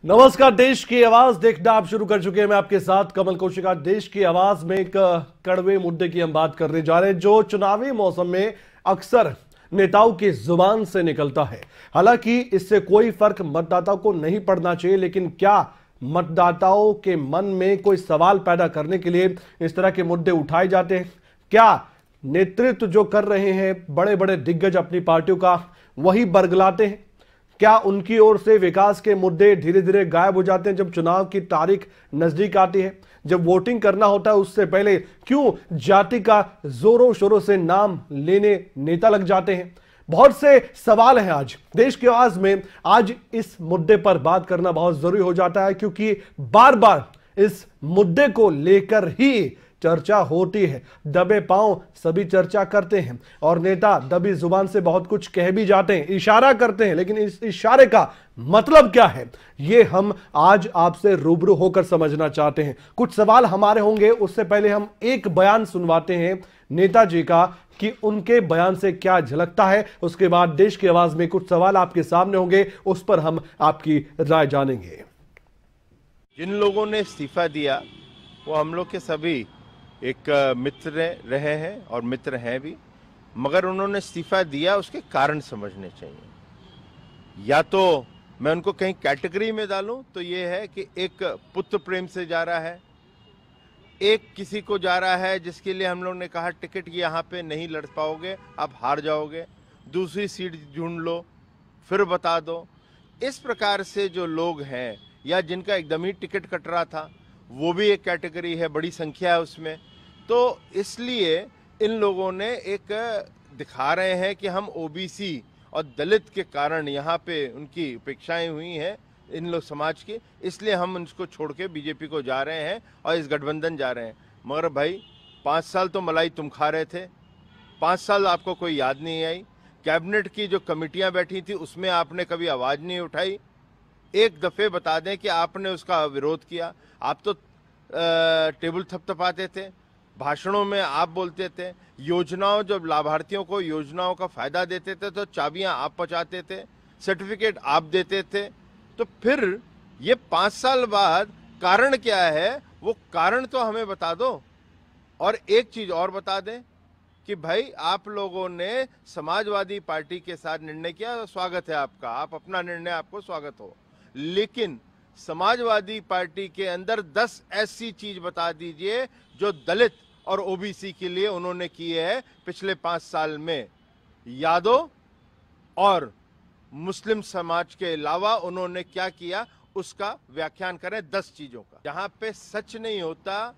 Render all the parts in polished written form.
नमस्कार। देश की आवाज देखना आप शुरू कर चुके हैं। मैं आपके साथ कमल कौशिक। देश की आवाज में एक कड़वे मुद्दे की हम बात करने जा रहे हैं जो चुनावी मौसम में अक्सर नेताओं की जुबान से निकलता है। हालांकि इससे कोई फर्क मतदाताओं को नहीं पड़ना चाहिए, लेकिन क्या मतदाताओं के मन में कोई सवाल पैदा करने के लिए इस तरह के मुद्दे उठाए जाते हैं? क्या नेतृत्व जो कर रहे हैं बड़े बड़े दिग्गज अपनी पार्टियों का, वही बरगलाते हैं? क्या उनकी ओर से विकास के मुद्दे धीरे धीरे गायब हो जाते हैं जब चुनाव की तारीख नजदीक आती है, जब वोटिंग करना होता है उससे पहले क्यों जाति का जोरों शोरों से नाम लेने नेता लग जाते हैं? बहुत से सवाल हैं आज देश की आवाज में। आज इस मुद्दे पर बात करना बहुत जरूरी हो जाता है, क्योंकि बार बार इस मुद्दे को लेकर ही चर्चा होती है। दबे पांव सभी चर्चा करते हैं और नेता दबी जुबान से बहुत कुछ कह भी जाते हैं, इशारा करते हैं, लेकिन इस इशारे का मतलब क्या है ये हम आज आपसे रूबरू होकर समझना चाहते हैं। कुछ सवाल हमारे होंगे, उससे पहले हम एक बयान सुनवाते हैं नेताजी का कि उनके बयान से क्या झलकता है। उसके बाद देश की आवाज में कुछ सवाल आपके सामने होंगे, उस पर हम आपकी राय जानेंगे। जिन लोगों ने इस्तीफा दिया वो हम लोग के सभी एक मित्र रहे हैं और मित्र हैं भी, मगर उन्होंने इस्तीफा दिया उसके कारण समझने चाहिए। या तो मैं उनको कहीं कैटेगरी में डालूं तो ये है कि एक पुत्र प्रेम से जा रहा है, एक किसी को जा रहा है जिसके लिए हम लोग ने कहा टिकट यहाँ पे नहीं लड़ पाओगे, आप हार जाओगे, दूसरी सीट ढूंढ लो फिर बता दो। इस प्रकार से जो लोग हैं, या जिनका एकदम ही टिकट कट रहा था, वो भी एक कैटेगरी है, बड़ी संख्या है उसमें। तो इसलिए इन लोगों ने एक दिखा रहे हैं कि हम ओबीसी और दलित के कारण यहाँ पे उनकी उपेक्षाएं हुई हैं इन लोग समाज की, इसलिए हम उनको छोड़ के बीजेपी को जा रहे हैं और इस गठबंधन जा रहे हैं। मगर भाई 5 साल तो मलाई तुम खा रहे थे, 5 साल आपको कोई याद नहीं आई। कैबिनेट की जो कमेटियां बैठी थी उसमें आपने कभी आवाज़ नहीं उठाई। एक दफ़े बता दें कि आपने उसका विरोध किया। आप तो टेबल थपथपाते थे, भाषणों में आप बोलते थे, योजनाओं जब लाभार्थियों को योजनाओं का फायदा देते थे तो चाबियां आप पहुंचाते थे, सर्टिफिकेट आप देते थे। तो फिर ये 5 साल बाद कारण क्या है, वो कारण तो हमें बता दो। और एक चीज और बता दें कि भाई आप लोगों ने समाजवादी पार्टी के साथ निर्णय किया, स्वागत है आपका, आप अपना निर्णय, आपको स्वागत हो, लेकिन समाजवादी पार्टी के अंदर 10 ऐसी चीज बता दीजिए जो दलित और ओबीसी के लिए उन्होंने किए हैं पिछले 5 साल में। यादव और मुस्लिम समाज के अलावा उन्होंने क्या किया उसका व्याख्यान करें 10 चीजों का। जहां पे सच नहीं होता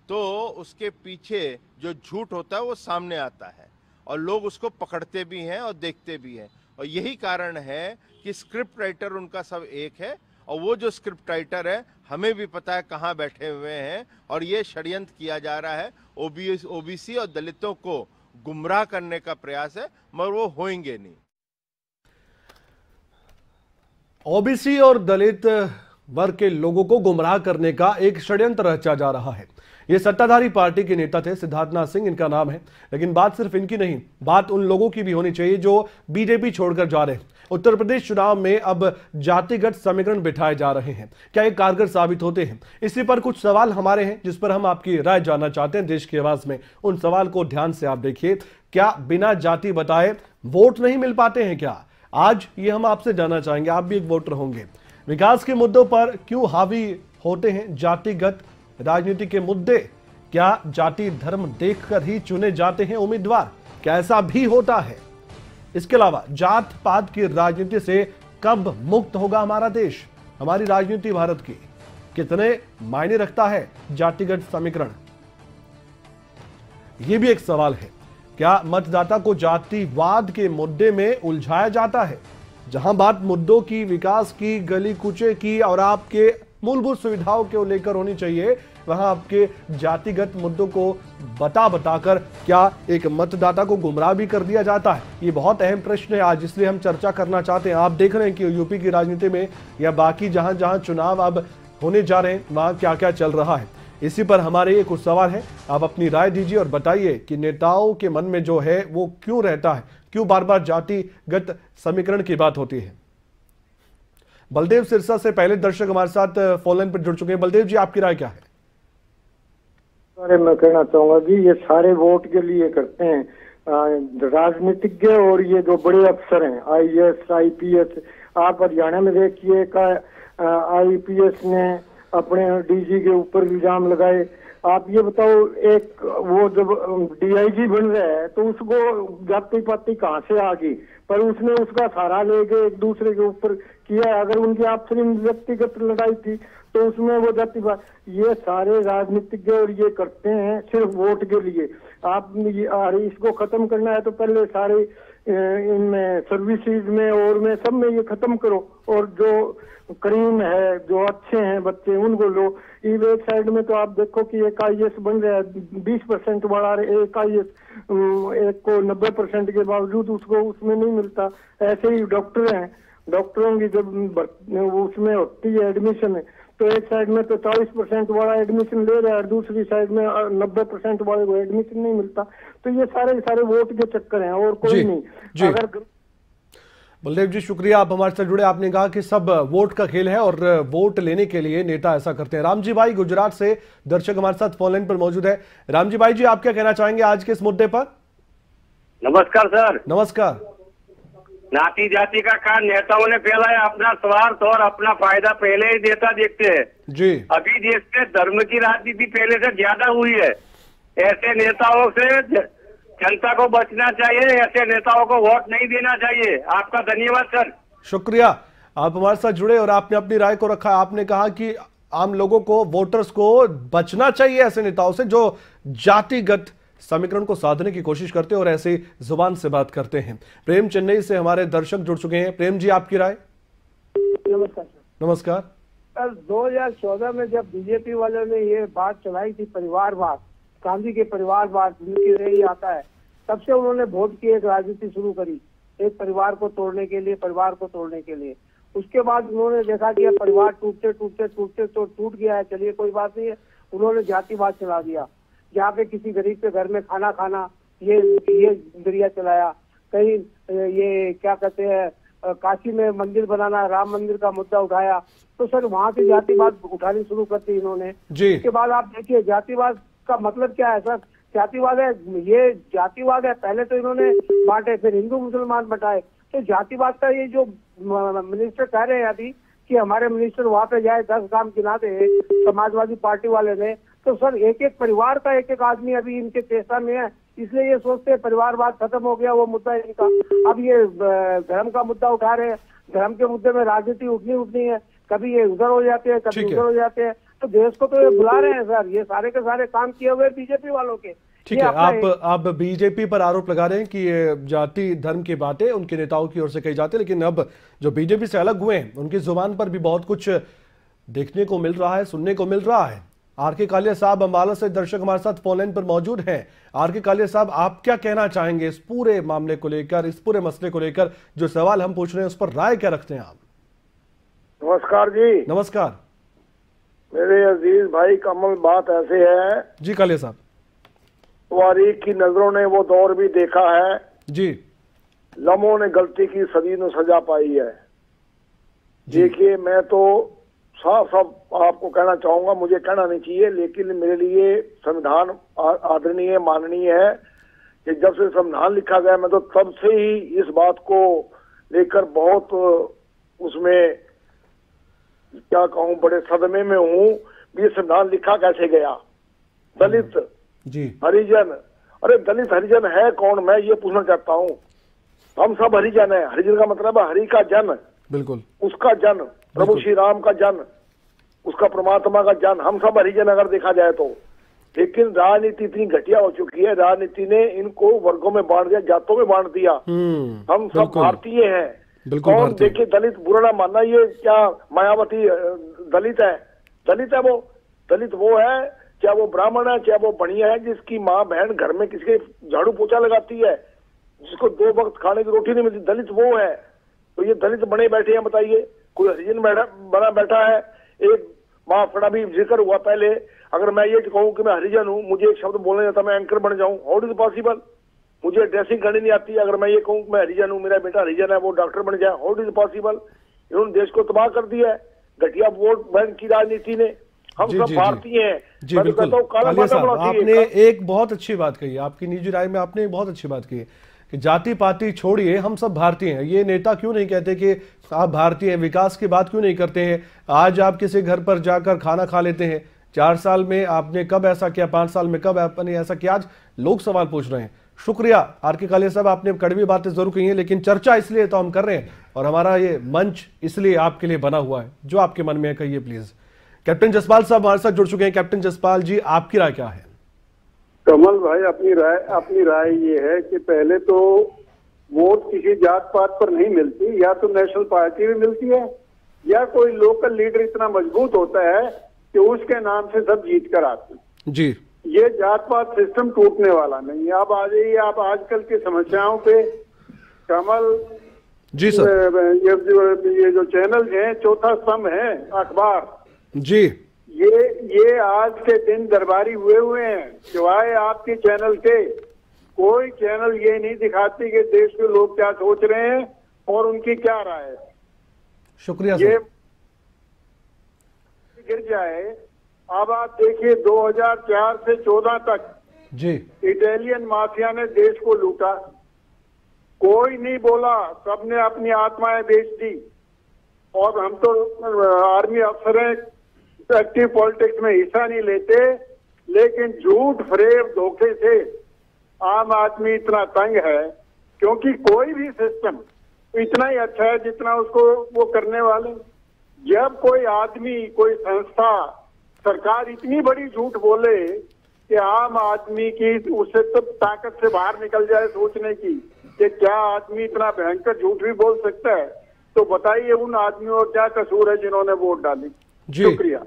तो उसके पीछे जो झूठ होता है वो सामने आता है और लोग उसको पकड़ते भी हैं और देखते भी हैं। और यही कारण है कि स्क्रिप्ट राइटर उनका सब एक है, और वो जो स्क्रिप्ट राइटर है हमें भी पता है कहाँ बैठे हुए हैं, और ये षड्यंत्र किया जा रहा है। ओबीसी और दलितों को गुमराह करने का प्रयास है, मगर वो होंगे नहीं। ओबीसी और दलित वर्ग के लोगों को गुमराह करने का एक षड्यंत्र रचा जा रहा है। ये सत्ताधारी पार्टी के नेता थे, सिद्धार्थनाथ सिंह इनका नाम है, लेकिन बात सिर्फ इनकी नहीं, बात उन लोगों की भी होनी चाहिए जो बीजेपी छोड़कर जा रहे हैं। उत्तर प्रदेश चुनाव में अब जातिगत समीकरण बिठाए जा रहे हैं, क्या ये कारगर साबित होते हैं? इसी पर कुछ सवाल हमारे हैं जिस पर हम आपकी राय जानना चाहते हैं देश की आवाज में। उन सवाल को ध्यान से आप देखिए। क्या बिना जाति बताए वोट नहीं मिल पाते हैं क्या? आज ये हम आपसे जानना चाहेंगे, आप भी एक वोटर होंगे। विकास के मुद्दों पर क्यों हावी होते हैं जातिगत राजनीति के मुद्दे? क्या जाति धर्म देखकर ही चुने जाते हैं उम्मीदवार? क्या ऐसा भी होता है? इसके अलावा जात पात की राजनीति से कब मुक्त होगा हमारा देश? हमारी राजनीति भारत की कितने मायने रखता है जातिगत समीकरण? यह भी एक सवाल है। क्या मतदाता को जातिवाद के मुद्दे में उलझाया जाता है? जहां बात मुद्दों की, विकास की, गली कूचे की और आपके मूलभूत सुविधाओं को लेकर होनी चाहिए, वहां आपके जातिगत मुद्दों को बताकर क्या एक मतदाता को गुमराह भी कर दिया जाता है? ये बहुत अहम प्रश्न है आज, इसलिए हम चर्चा करना चाहते हैं। आप देख रहे हैं कि यूपी की राजनीति में या बाकी जहां जहां चुनाव अब होने जा रहे हैं वहां क्या क्या चल रहा है, इसी पर हमारे ये कुछ सवाल है। आप अपनी राय दीजिए और बताइए कि नेताओं के मन में जो है वो क्यों रहता है, क्यों बार बार जातिगत समीकरण की बात होती है। बलदेव सिरसा से पहले दर्शक हमारे साथ फोन लाइन पर जुड़ चुके हैं। बलदेव जी, आपकी राय क्या है? अरे मैं कहना चाहूंगा कि ये सारे वोट के लिए करते हैं, राजनीतिज्ञ और ये जो बड़े अफसर हैं IAS IPS। आप हरियाणा में देखिए का IPS ने अपने DG के ऊपर इल्जाम लगाए। आप ये बताओ, एक वो जब DIG बन रहा है तो उसको जाति पाति कहाँ से आ गई, पर उसने उसका सहारा लेके एक दूसरे के ऊपर किया। अगर उनकी आपसी व्यक्तिगत लड़ाई थी तो उसमें वो जाति पात, ये सारे राजनीतिज्ञ और ये करते हैं सिर्फ वोट के लिए। आप इसको खत्म करना है तो पहले सारे इनमें सर्विसेज में और में सब में ये खत्म करो, और जो करीम है, जो अच्छे हैं बच्चे, उनको लो। एक साइड में तो आप देखो कि एक IAS बन रहा है 20% वाला, एक IAS एक को 90% के बावजूद उसको उसमें नहीं मिलता। ऐसे ही डॉक्टर हैं, डॉक्टरों की जब उसमें होती है एडमिशन, तो एक साइड में तो 40% वाला एडमिशन ले रहा है और दूसरी साइड में 90% वाले को एडमिशन नहीं मिलता। तो ये सारे वोट के चक्कर हैं और कोई नहीं। अगर बलदेव जी शुक्रिया, आप हमारे साथ जुड़े। आपने कहा कि सब वोट का खेल है और वोट लेने के लिए नेता ऐसा करते हैं। रामजी भाई गुजरात से दर्शक हमारे साथ फोन लाइन पर मौजूद है। रामजी भाई जी, आप क्या कहना चाहेंगे आज के इस मुद्दे पर? नमस्कार सर। नमस्कार। नाती जाति का कान नेताओं ने फैलाया, अपना स्वार्थ और अपना फायदा पहले ही नेता देखते हैं जी। अभी देश में धर्म की राजनीति पहले से ज्यादा हुई है। ऐसे नेताओं से जनता को बचना चाहिए, ऐसे नेताओं को वोट नहीं देना चाहिए। आपका धन्यवाद सर। शुक्रिया, आप हमारे साथ जुड़े और आपने अपनी राय को रखा। आपने कहा कि आम लोगों को, वोटर्स को बचना चाहिए ऐसे नेताओं से जो जातिगत समीकरण को साधने की कोशिश करते हैं और ऐसे जुबान से बात करते हैं। प्रेम चेन्नई से हमारे दर्शक जुड़ चुके हैं। प्रेम जी, आपकी राय? नमस्कार सर। नमस्कार। 2014 में जब बीजेपी वालों ने ये बात चलाई थी परिवारवाद, गांधी के परिवारवाद जिनकी रही आता है, तब से उन्होंने वोट की एक राजनीति शुरू करी, एक परिवार को तोड़ने के लिए, परिवार को तोड़ने के लिए। उसके बाद उन्होंने देखा कि परिवार टूटते टूटते टूटते तो टूट गया है, चलिए कोई बात नहीं है, उन्होंने जातिवाद चला दिया। जहाँ पे किसी गरीब के घर में खाना खाना, ये जरिया चलाया। कहीं ये क्या कहते हैं, काशी में मंदिर बनाना, राम मंदिर का मुद्दा उठाया, तो सर वहाँ से जातिवाद उठानी शुरू कर दी इन्होंने। उसके बाद आप देखिए जातिवाद का मतलब क्या है सर? जातिवाद है, ये जातिवाद है। पहले तो इन्होंने बांटे, फिर हिंदू मुसलमान बटाए। तो जातिवाद का ये जो मिनिस्टर कह रहे हैं अभी कि हमारे मिनिस्टर वहाँ पे जाए 10 काम गिना दे समाजवादी पार्टी वाले ने, तो सर एक एक परिवार का एक एक आदमी अभी इनके चेष्टा में है, इसलिए ये सोचते हैं परिवारवाद खत्म हो गया, वो मुद्दा इनका। अब ये धर्म का मुद्दा उठा रहे हैं, धर्म के मुद्दे में राजनीति उठनी है, कभी ये उधर हो जाते हैं, कभी उधर हो जाते हैं। तो देश को तो ये बुला रहे हैं सर, ये सारे के सारे काम किए हुए बीजेपी वालों के। ठीक है, आप बीजेपी पर आरोप लगा रहे हैं कि ये जाति धर्म की बातें उनके नेताओं की ओर से कही जाती है, लेकिन अब जो बीजेपी से अलग हुए हैं उनकी जुबान पर भी बहुत कुछ देखने को मिल रहा है, सुनने को मिल रहा है। RK कालिया साहब अम्बाला से दर्शक हमारे साथ फोन लाइन पर मौजूद हैं। RK कालिया साहब, आप क्या कहना चाहेंगे इस पूरे मामले को लेकर, इस पूरे मसले को लेकर? जो सवाल हम पूछ रहे हैं उस पर राय क्या रखते हैं आप? नमस्कार जी। नमस्कार मेरे अजीज भाई कमल, बात ऐसे है जी कालिया साहब, तारीख की नजरों ने वो दौर भी देखा है जी, लम्हों ने गलती की सदी ने सजा पाई है। देखिए, मैं तो साफ साफ आपको कहना चाहूंगा, मुझे कहना नहीं चाहिए, लेकिन मेरे लिए संविधान आदरणीय माननीय है कि जब से संविधान लिखा गया, मैं तो तब से ही इस बात को लेकर बहुत उसमें क्या कहूं, बड़े सदमे में हूं। ये संविधान लिखा कैसे गया? दलित जी, हरिजन, अरे दलित हरिजन है कौन? मैं ये पूछना चाहता हूँ। हम सब हरिजन है। हरिजन का मतलब है हरि का जन, बिल्कुल उसका जन, प्रभु श्री राम का जन, उसका परमात्मा का जन, हम सब हरिजन अगर देखा जाए तो। लेकिन राजनीति इतनी घटिया हो चुकी है, राजनीति ने इनको वर्गों में बांट दिया, जातों में बांट दिया। हम सब भारतीय हैं। कौन देखिए, दलित बुरा ना मानना, ये क्या मायावती दलित है? दलित है वो, दलित वो है, चाहे वो ब्राह्मण है, चाहे वो बनिया है, जिसकी माँ बहन घर में किसी के झाड़ू पोछा लगाती है, जिसको 2 वक्त खाने की रोटी नहीं मिलती, दलित वो है। तो ये दलित बने बैठे हैं, बताइए। कोई हरिजन बना बैठा है। एक माफ करना भी जिक्र हुआ पहले, अगर मैं ये कहूँ कि मैं हरिजन हूँ, मुझे एक शब्द बोलने जाता, मैं एंकर बन जाऊँ, हाउ इज पॉसिबल? मुझे ड्रेसिंग करनी नहीं आती, अगर मैं ये कहूँ मैं हरिजन हूँ, मेरा बेटा हरिजन है, वो डॉक्टर बन जाए, हाउ इज पॉसिबल? इन्होंने देश को तबाह कर दिया है घटिया वोट बैंक की राजनीति ने। हम सब भारतीय हैं। जी बिल्कुल कालिया साहब, आपने एक बहुत अच्छी बात कही, आपकी निजी राय में आपने बहुत अच्छी बात कही कि जाति पाति छोड़िए, हम सब भारतीय हैं। ये नेता क्यों नहीं कहते कि आप भारतीय हैं, विकास की बात क्यों नहीं करते हैं? आज आप किसी घर पर जाकर खाना खा लेते हैं, 4 साल में आपने कब ऐसा किया, 5 साल में कब आपने ऐसा किया? आज लोग सवाल पूछ रहे हैं। शुक्रिया आर के कालिया साहब, आपने कड़वी बातें जरूर कही हैं, लेकिन चर्चा इसलिए तो हम कर रहे हैं और हमारा ये मंच इसलिए आपके लिए बना हुआ है। जो आपके मन में है कहिए प्लीज। कैप्टन जसपाल साहब हमारे साथ जुड़ चुके हैं। कैप्टन जसपाल जी, आपकी राय क्या है? कमल भाई, अपनी राय ये है कि पहले तो वोट किसी जात पात पर नहीं मिलती, या तो नेशनल पार्टी में मिलती है या कोई लोकल लीडर इतना मजबूत होता है कि उसके नाम से सब जीत कर आते हैं। जी, ये जात पात सिस्टम टूटने वाला नहीं है। आप आ जाइए, आप आजकल की समस्याओं पे कमल जी सर, ये जो चैनल है, चौथा स्तंभ है अखबार जी, ये आज के दिन दरबारी हुए हैं। सिवाय आपके चैनल के कोई चैनल ये नहीं दिखाती कि देश के लोग क्या सोच रहे हैं और उनकी क्या राय है। शुक्रिया ये गिर जाए। अब आप देखिए 2004 से 14 तक जी इटालियन माफिया ने देश को लूटा, कोई नहीं बोला, सबने अपनी आत्माएं बेच दी। और हम तो आर्मी अफसर हैं, एक्टिव पॉलिटिक्स में हिस्सा नहीं लेते, लेकिन झूठ फरेब धोखे से आम आदमी इतना तंग है, क्योंकि कोई भी सिस्टम इतना ही अच्छा है जितना उसको वो करने वाले। जब कोई आदमी, कोई संस्था, सरकार इतनी बड़ी झूठ बोले कि आम आदमी की उससे तब ताकत से बाहर निकल जाए सोचने की कि क्या आदमी इतना भयंकर झूठ भी बोल सकता है, तो बताइए उन आदमियों का क्या कसूर है जिन्होंने वोट डाली। शुक्रिया,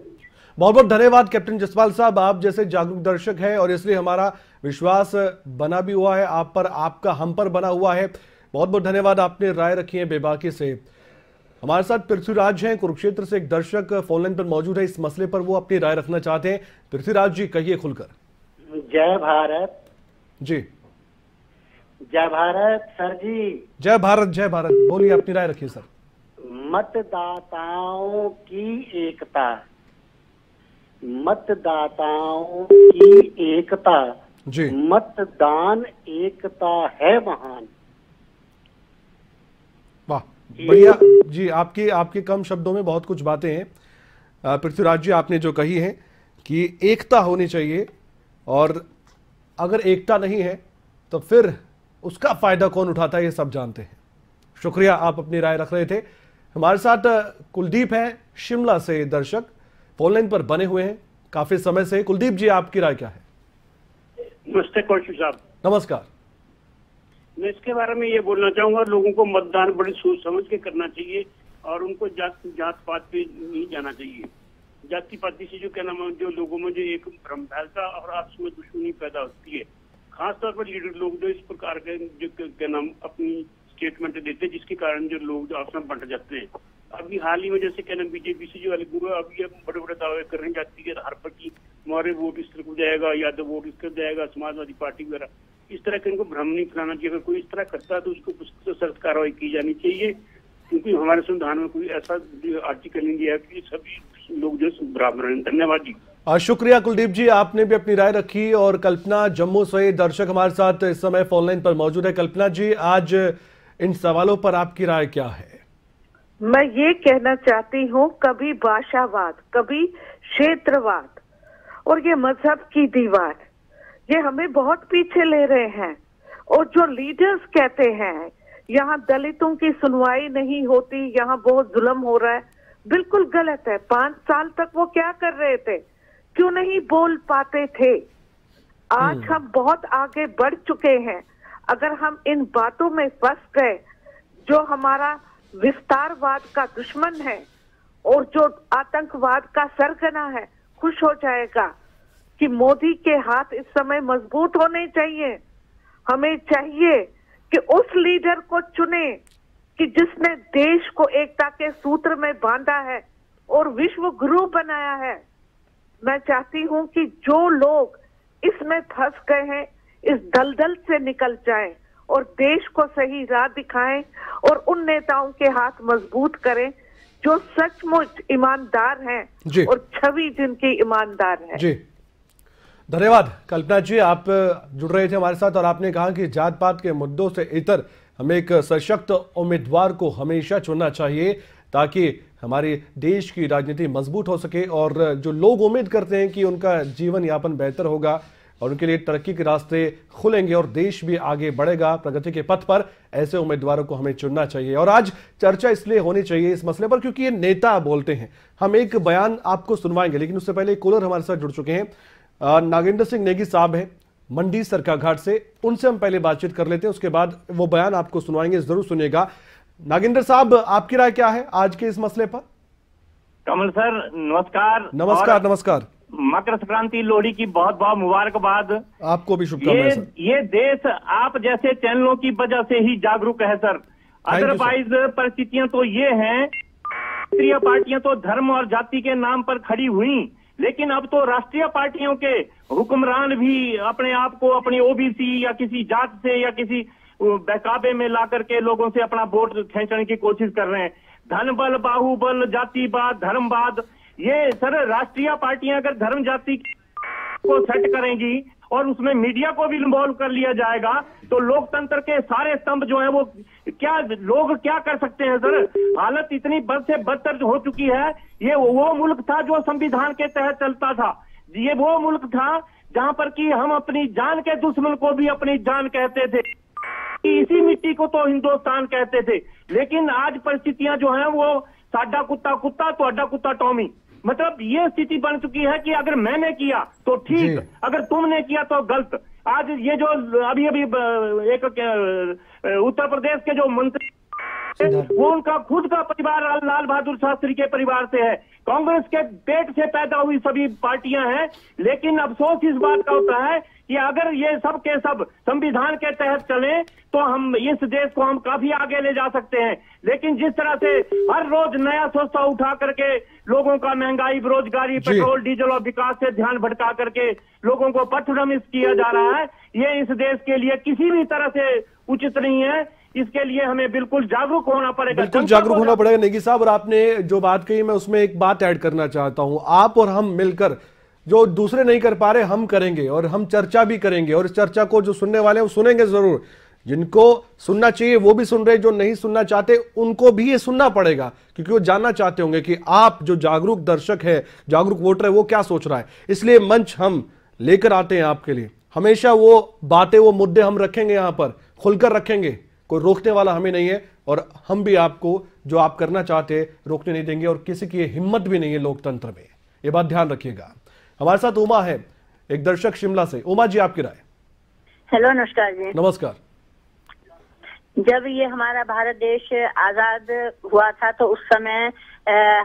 बहुत बहुत धन्यवाद कैप्टन जसपाल साहब। आप जैसे जागरूक दर्शक हैं और इसलिए हमारा विश्वास बना भी हुआ है आप पर, आपका हम पर बना हुआ है। बहुत बहुत धन्यवाद, आपने राय रखी है बेबाकी से। हमारे साथ पृथ्वीराज हैं, कुरुक्षेत्र से एक दर्शक फोनलाइन पर मौजूद है, इस मसले पर वो अपनी राय रखना चाहते हैं। पृथ्वीराज जी, कहिए खुलकर। जय भारत जी, जय भारत सर जी। जय भारत, जय भारत, बोलिए, अपनी राय रखिए सर। मतदाताओं की एकता, मतदाताओं की एकता जी, मतदान एकता है महान। वाह, बढ़िया जी, आपके कम शब्दों में बहुत कुछ बातें हैं। पृथ्वीराज जी, आपने जो कही है कि एकता होनी चाहिए, और अगर एकता नहीं है तो फिर उसका फायदा कौन उठाता है ये सब जानते हैं। शुक्रिया, आप अपनी राय रख रहे थे। हमारे साथ कुलदीप हैं, शिमला से दर्शक फोनलाइन पर बने हुए हैं काफी समय से। कुलदीप जी, आपकी राय क्या है? नमस्ते कौशिक साहब। नमस्कार। मैं इसके बारे में ये बोलना चाहूंगा, लोगों को मतदान बड़ी सोच समझ के करना चाहिए और उनको जात पात पे नहीं जाना चाहिए। जाति पाति से जो क्या नाम है, जो लोगों में जो एक भ्रम फैलता और आपस में दुश्मनी पैदा होती है। खासतौर पर लीडर लोग जो इस प्रकार के जो क्या नाम अपनी स्टेटमेंट देते हैं, जिसके कारण जो लोग जो आपस में बंट जाते हैं। अभी हाल ही में जैसे क्या नाम बीजेपी से जो वाले गुरु अभी बड़े बड़े दावे करने जाती है हर पर की मौर्य वोट इस तरह को जाएगा, यादव वोट इस तरह जाएगा, समाजवादी पार्टी वगैरह, इस तरह के इनको भ्रम नहीं फैलाना चाहिए। अगर कोई इस तरह करता है तो उसको सख्त कार्रवाई की जानी चाहिए, क्योंकि हमारे संविधान में कोई ऐसा आर्टिकल नहीं दिया है कि सभी लोग जो बराबर हैं। धन्यवाद जी। शुक्रिया कुलदीप जी, आपने भी अपनी राय रखी। और कल्पना जम्मू से दर्शक हमारे साथ इस समय फोनलाइन पर मौजूद है। कल्पना जी, आज इन सवालों पर आपकी राय क्या है? मैं ये कहना चाहती हूँ, कभी भाषावाद, कभी क्षेत्रवाद और ये मजहब की दीवार, ये हमें बहुत पीछे ले रहे हैं। और जो लीडर्स कहते हैं यहाँ दलितों की सुनवाई नहीं होती, यहाँ बहुत जुल्म हो रहा है, बिल्कुल गलत है। 5 साल तक वो क्या कर रहे थे, क्यों नहीं बोल पाते थे? आज हम बहुत आगे बढ़ चुके हैं। अगर हम इन बातों में फंस गए, जो हमारा विस्तारवाद का दुश्मन है और जो आतंकवाद का सरगना है, खुश हो जाएगा कि मोदी के हाथ इस समय मजबूत होने चाहिए। हमें चाहिए कि उस लीडर को चुने कि जिसने देश को एकता के सूत्र में बांधा है और विश्व गुरु बनाया है। मैं चाहती हूं कि जो लोग इसमें फंस गए हैं, इस दलदल से निकल जाएं और देश को सही राह दिखाएं और उन नेताओं के हाथ मजबूत करें जो सचमुच ईमानदार जी। हैं और छवि जिनकी ईमानदार है। जी, धन्यवाद कल्पना जी, आप जुड़ रहे थे हमारे साथ और आपने कहा कि जात पात के मुद्दों से इतर हमें एक सशक्त उम्मीदवार को हमेशा चुनना चाहिए ताकि हमारे देश की राजनीति मजबूत हो सके और जो लोग उम्मीद करते हैं कि उनका जीवन यापन बेहतर होगा और उनके लिए तरक्की के रास्ते खुलेंगे और देश भी आगे बढ़ेगा प्रगति के पथ पर, ऐसे उम्मीदवारों को हमें चुनना चाहिए। और आज चर्चा इसलिए होनी चाहिए इस मसले पर क्योंकि ये नेता बोलते हैं। हम एक बयान आपको सुनवाएंगे, लेकिन उससे पहले कॉलर हमारे साथ जुड़ चुके हैं। नागेंद्र सिंह नेगी साहब हैं मंडी सरकाघाट से, उनसे हम पहले बातचीत कर लेते हैं, उसके बाद वो बयान आपको सुनवाएंगे, जरूर सुनिएगा। नागेंद्र साहब, आपकी राय क्या है आज के इस मसले पर? कमल सर नमस्कार। नमस्कार। नमस्कार। मकर संक्रांति लोहड़ी की बहुत बहुत मुबारकबाद। आपको भी शुभकामनाएं सर। ये देश आप जैसे चैनलों की वजह से ही जागरूक है सर, अदरवाइज परिस्थितियां तो ये हैं, राष्ट्रीय पार्टियां तो धर्म और जाति के नाम पर खड़ी हुई, लेकिन अब तो राष्ट्रीय पार्टियों के हुक्मरान भी अपने आप को अपनी ओबीसी या किसी जात से या किसी बहकावे में ला करके लोगों से अपना वोट खींचने की कोशिश कर रहे हैं। धन बल, बाहुबल, जातिवाद, धर्मवाद, ये सर राष्ट्रीय पार्टियां अगर धर्म जाति को सेट करेंगी और उसमें मीडिया को भी इन्वॉल्व कर लिया जाएगा तो लोकतंत्र के सारे स्तंभ जो है वो क्या लोग क्या कर सकते हैं सर। हालत इतनी बद से बदतर हो चुकी है। ये वो मुल्क था जो संविधान के तहत चलता था, ये वो मुल्क था जहां पर कि हम अपनी जान के दुश्मन को भी अपनी जान कहते थे, इसी मिट्टी को तो हिंदुस्तान कहते थे। लेकिन आज परिस्थितियां जो हैं वो साडा कुत्ता कुत्ता तो अड्डा कुत्ता टॉमी, मतलब ये स्थिति बन चुकी है कि अगर मैंने किया तो ठीक, अगर तुमने किया तो गलत। आज ये जो अभी एक उत्तर प्रदेश के जो मंत्री वो उनका खुद का परिवार लाल बहादुर शास्त्री के परिवार से है, कांग्रेस के पेट से पैदा हुई सभी पार्टियां हैं। लेकिन अफसोस इस बात का होता है कि अगर ये सब के सब संविधान के तहत चले तो हम इस देश को हम काफी आगे ले जा सकते हैं। लेकिन जिस तरह से हर रोज नया सोचा उठा करके लोगों का महंगाई, बेरोजगारी, पेट्रोल डीजल और विकास से ध्यान भटका करके लोगों को पथभ्रमित किया जा रहा है, ये इस देश के लिए किसी भी तरह से उचित नहीं है। इसके लिए हमें बिल्कुल जागरूक होना पड़ेगा, बिल्कुल जागरूक होना पड़ेगा। नेगी साहब, और आपने जो बात कही मैं उसमें एक बात ऐड करना चाहता हूं। आप और हम मिलकर जो दूसरे नहीं कर पा रहे हम करेंगे और हम चर्चा भी करेंगे और इस चर्चा को जो सुनने वाले हैं वो सुनेंगे जरूर। जिनको सुनना चाहिए वो भी सुन रहे, जो नहीं सुनना चाहते उनको भी ये सुनना पड़ेगा क्योंकि वो जानना चाहते होंगे कि आप जो जागरूक दर्शक है, जागरूक वोटर है, वो क्या सोच रहा है। इसलिए मंच हम लेकर आते हैं आपके लिए। हमेशा वो बातें, वो मुद्दे हम रखेंगे, यहां पर खुलकर रखेंगे, कोई रोकने वाला हमें नहीं है और हम भी आपको जो आप करना चाहते हैं रोकने नहीं देंगे और किसी की हिम्मत भी नहीं है लोकतंत्र में, ये बात ध्यान रखिएगा। हमारे साथ उमा है, एक दर्शक शिमला से। उमा जी, आपकी राय। हेलो, नमस्कार जी। नमस्कार। जब ये हमारा भारत देश आजाद हुआ था तो उस समय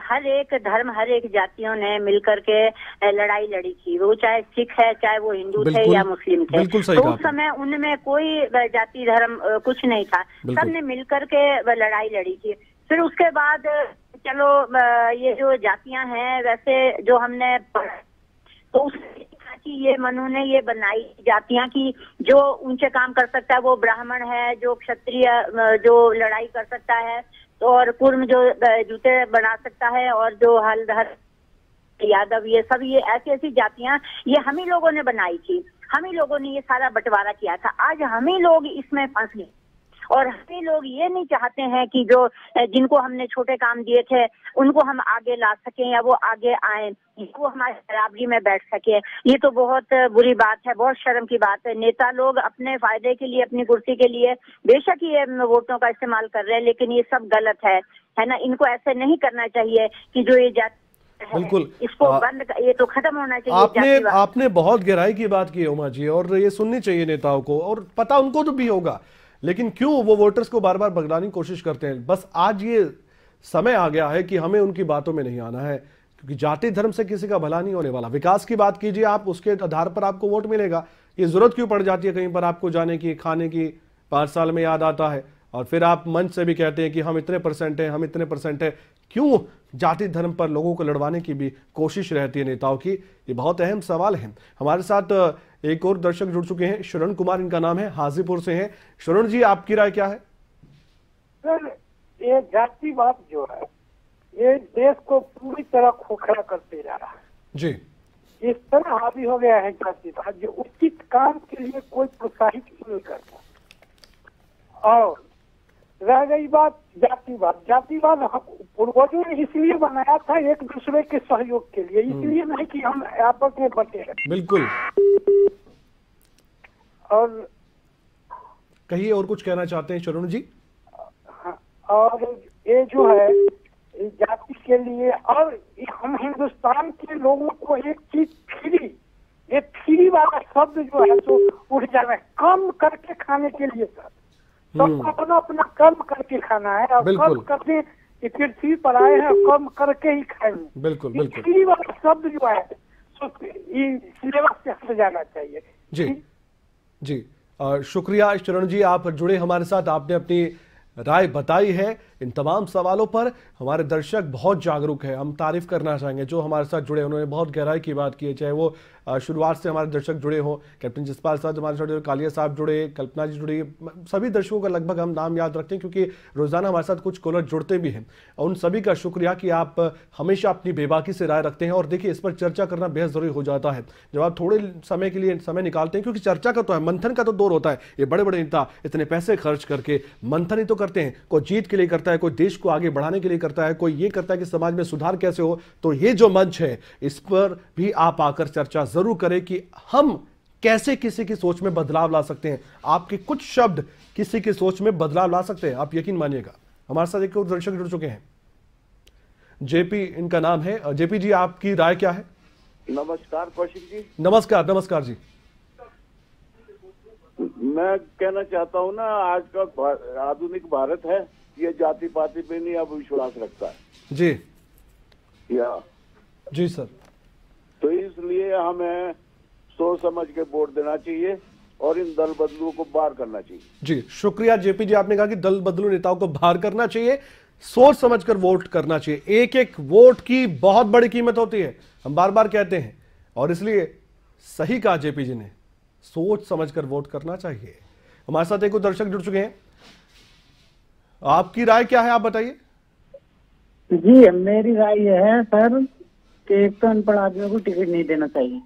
हर एक धर्म, हर एक जातियों ने मिलकर के लड़ाई लड़ी थी, वो चाहे सिख है, चाहे वो हिंदू थे या मुस्लिम थे। तो उस समय उनमें कोई जाति धर्म कुछ नहीं था, सबने मिलकर के लड़ाई लड़ी थी। फिर उसके बाद चलो ये जो जातियां हैं वैसे जो हमने तो उसकी ये मनु ने ये बनाई जातियां की जो ऊंचे काम कर सकता है वो ब्राह्मण है, जो क्षत्रिय जो लड़ाई कर सकता है, तो और कुर्म जो जूते बना सकता है, और जो हलधर यादव, ये सब ये ऐसी ऐसी जातियां ये हम ही लोगों ने बनाई थी, हम ही लोगों ने ये सारा बंटवारा किया था। आज हम ही लोग इसमें फंस गए और हम ही लोग ये नहीं चाहते हैं कि जो जिनको हमने छोटे काम दिए थे उनको हम आगे ला सकें या वो आगे आए, वो हमारे बराबरी में बैठ सके। ये तो बहुत बुरी बात है, बहुत शर्म की बात है। नेता लोग अपने फायदे के लिए, अपनी कुर्सी के लिए बेशक ये वोटों का इस्तेमाल कर रहे हैं, लेकिन ये सब गलत है ना। इनको ऐसे नहीं करना चाहिए कि जो ये बिल्कुल इसको बंद, ये तो खत्म होना चाहिए। आपने बहुत गहराई की बात की उमा जी, और ये सुननी चाहिए नेताओं को, और पता उनको तो भी होगा, लेकिन क्यों वो वोटर्स को बार बार भगलाने की कोशिश करते हैं। बस आज ये समय आ गया है कि हमें उनकी बातों में नहीं आना है, क्योंकि जाति धर्म से किसी का भला नहीं होने वाला। विकास की बात कीजिए आप, उसके आधार पर आपको वोट मिलेगा। ये जरूरत क्यों पड़ जाती है कहीं पर आपको जाने की, खाने की, 5 साल में याद आता है, और फिर आप मंच से भी कहते हैं कि हम इतने % हैं, हम इतने % हैं। क्यों जाति धर्म पर लोगों को लड़वाने की भी कोशिश रहती है नेताओं की? ये बहुत अहम सवाल है। हमारे साथ एक और दर्शक जुड़ चुके हैं, शरण कुमार इनका नाम है, हाजीपुर से हैं। शरण जी, आपकी राय क्या है? सर, ये जातिवाद जो है ये देश को पूरी तरह खोखला करते जा रहा है। जी, इस तरह हावी हो गया है जातिवाद, जो उचित काम के लिए कोई प्रोत्साहित नहीं करता। और रह गई बात जातिवाद, जातिवाद पूर्वजों ने इसलिए बनाया था एक दूसरे के सहयोग के लिए, इसलिए नहीं कि हम आपस में बटे हैं। बिल्कुल। और कहिए, और कुछ कहना चाहते हैं शरण जी? और ये जो है जाति के लिए, और हम हिंदुस्तान के लोगों को एक चीज ये फ्री वाला शब्द जो है तो उठ जाना है, कम करके खाने के लिए सर, सबको अपना अपना कम करके खाना है, और कम करके पृथ्वी पर आए हैं, कम करके ही खाएंगे। बिल्कुल बिल्कुल। फ्री वाला शब्द जो है सिलेबस से हट जाना चाहिए। जी जी, शुक्रिया शरण जी, आप जुड़े हमारे साथ, आपने अपनी राय बताई है। इन तमाम सवालों पर हमारे दर्शक बहुत जागरूक है, हम तारीफ करना चाहेंगे जो हमारे साथ जुड़े, उन्होंने बहुत गहराई की बात की है। चाहे वो शुरुआत से हमारे दर्शक जुड़े हों, कैप्टन जसपाल साहब हमारे साथ, कालिया साहब जुड़े, कल्पना जी जुड़ी, सभी दर्शकों का लगभग हम नाम याद रखते हैं क्योंकि रोजाना हमारे साथ कुछ कॉलर जुड़ते भी हैं। और उन सभी का शुक्रिया कि आप हमेशा अपनी बेबाकी से राय रखते हैं। और देखिए, इस पर चर्चा करना बेहद जरूरी हो जाता है जब आप थोड़े समय के लिए समय निकालते हैं, क्योंकि चर्चा का तो है, मंथन का तो दौर होता है। ये बड़े बड़े नेता इतने पैसे खर्च करके मंथन ही तो करते हैं, कोई जीत के लिए करता है, कोई देश को आगे बढ़ाने के लिए करता है, कोई ये करता है कि समाज में सुधार कैसे हो। तो ये जो मंच है, इस पर भी आप आकर चर्चा जरूर करें कि हम कैसे किसी की सोच में बदलाव ला सकते हैं। आपके कुछ शब्द किसी की सोच में बदलाव ला सकते हैं, आप यकीन मानिएगा। हमारे साथ एक और दर्शक जुड़ चुके हैं, जेपी इनका नाम है। जेपी जी, आपकी राय क्या है? नमस्कार कौशिक जी। नमस्कार। नमस्कार जी। मैं कहना चाहता हूँ ना, आज का आधुनिक भारत है, ये जाति पाति पे नहीं अब विश्वास रखता है। जी जी सर। तो इसलिए हमें सोच समझ के वोट देना चाहिए और इन दल बदलुओं को बाहर करना चाहिए। जी, शुक्रिया जेपी जी, आपने कहा कि दल बदलू नेताओं को बाहर करना चाहिए, सोच समझकर वोट करना चाहिए। एक एक वोट की बहुत बड़ी कीमत होती है, हम बार बार कहते हैं, और इसलिए सही कहा जेपी जी ने, सोच समझकर वोट करना चाहिए। हमारे साथ एक दर्शक जुड़ चुके हैं, आपकी राय क्या है, आप बताइए। जी, मेरी राय यह है सर कि एक तो अनपढ़ आदमियों को टिकट नहीं देना चाहिए,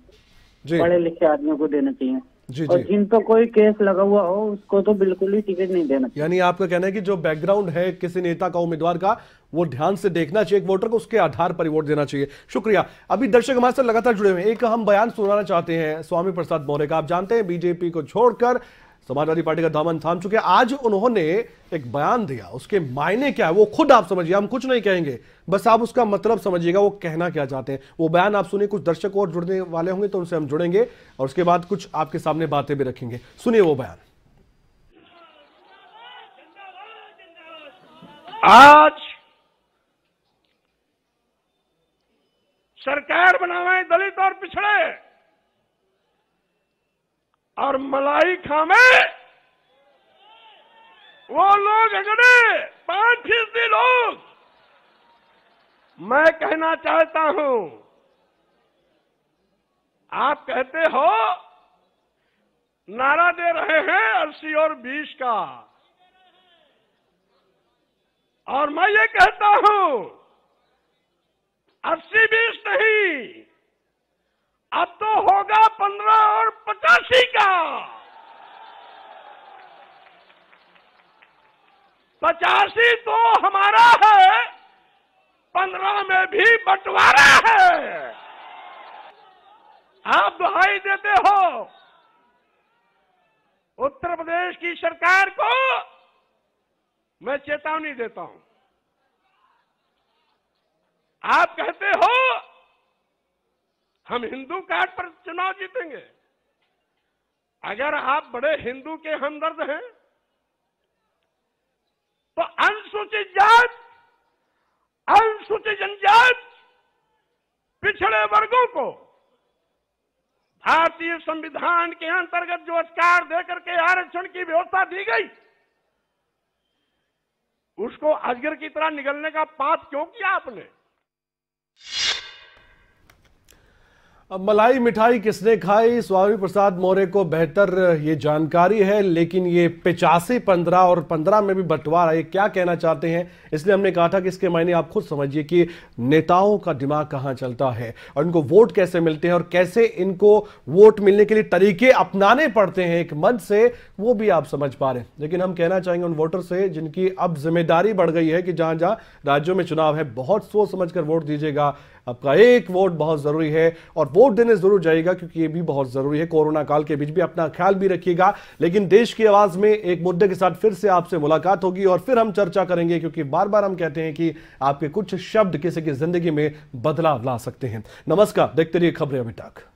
पढ़े लिखे आदमियों को देना चाहिए। जी, और जिन पर कोई केस लगा हुआ हो उसको तो बिल्कुल ही टिकट नहीं देना चाहिए। यानी आपका कहना है कि जो बैकग्राउंड है किसी नेता का, उम्मीदवार का, वो ध्यान से देखना चाहिए एक वोटर को, उसके आधार पर वोट देना चाहिए। शुक्रिया। अभी दर्शक हमारे साथ लगातार जुड़े हुए हैं, एक हम बयान सुनाना चाहते हैं स्वामी प्रसाद मौर्य का। आप जानते हैं बीजेपी को छोड़कर समाजवादी पार्टी का दामन थाम चुके हैं। आज उन्होंने एक बयान दिया, उसके मायने क्या है वो खुद आप समझिए, हम कुछ नहीं कहेंगे, बस आप उसका मतलब समझिएगा वो कहना क्या चाहते हैं। वो बयान आप सुनिए, कुछ दर्शक और जुड़ने वाले होंगे तो उनसे हम जुड़ेंगे और उसके बाद कुछ आपके सामने बातें भी रखेंगे। सुनिए वो बयान। आज सरकार बनावे दलित और पिछड़े, और मलाई खामे वो लोग अगड़े 5% लोग। मैं कहना चाहता हूं, आप कहते हो नारा दे रहे हैं 80 और 20 का, और मैं ये कहता हूं 80-20 नहीं, अब तो होगा 15 और 85 का। 85 तो हमारा है, 15 में भी बंटवारा है। आप दुहाई देते हो उत्तर प्रदेश की सरकार को, मैं चेतावनी देता हूं। आप कहते हो हम हिंदू कार्ड पर चुनाव जीतेंगे। अगर आप बड़े हिंदू के हमदर्द हैं तो अनुसूचित जात, अनुसूचित जनजाति, पिछड़े वर्गों को भारतीय संविधान के अंतर्गत जो अधिकार देकर के आरक्षण की व्यवस्था दी गई, उसको अजगर की तरह निगलने का पाप क्यों किया आपने? अब मलाई मिठाई किसने खाई, स्वामी प्रसाद मौर्य को बेहतर ये जानकारी है, लेकिन ये 85, 15 और 15 में भी बंटवारा, ये क्या कहना चाहते हैं, इसलिए हमने कहा था कि इसके मायने आप खुद समझिए कि नेताओं का दिमाग कहां चलता है और इनको वोट कैसे मिलते हैं और कैसे इनको वोट मिलने के लिए तरीके अपनाने पड़ते हैं एक मंच से, वो भी आप समझ पा रहे हैं। लेकिन हम कहना चाहेंगे उन वोटर से जिनकी अब जिम्मेदारी बढ़ गई है कि जहां जहां राज्यों में चुनाव है, बहुत सोच समझकर वोट दीजिएगा। आपका एक वोट बहुत जरूरी है और वोट देने जरूर जाइएगा, क्योंकि ये भी बहुत जरूरी है। कोरोना काल के बीच भी अपना ख्याल भी रखिएगा। लेकिन देश की आवाज में एक मुद्दे के साथ फिर से आपसे मुलाकात होगी और फिर हम चर्चा करेंगे, क्योंकि बार बार हम कहते हैं कि आपके कुछ शब्द किसी की जिंदगी में बदलाव ला सकते हैं। नमस्कार, देखते रहिए खबरें अभी तक।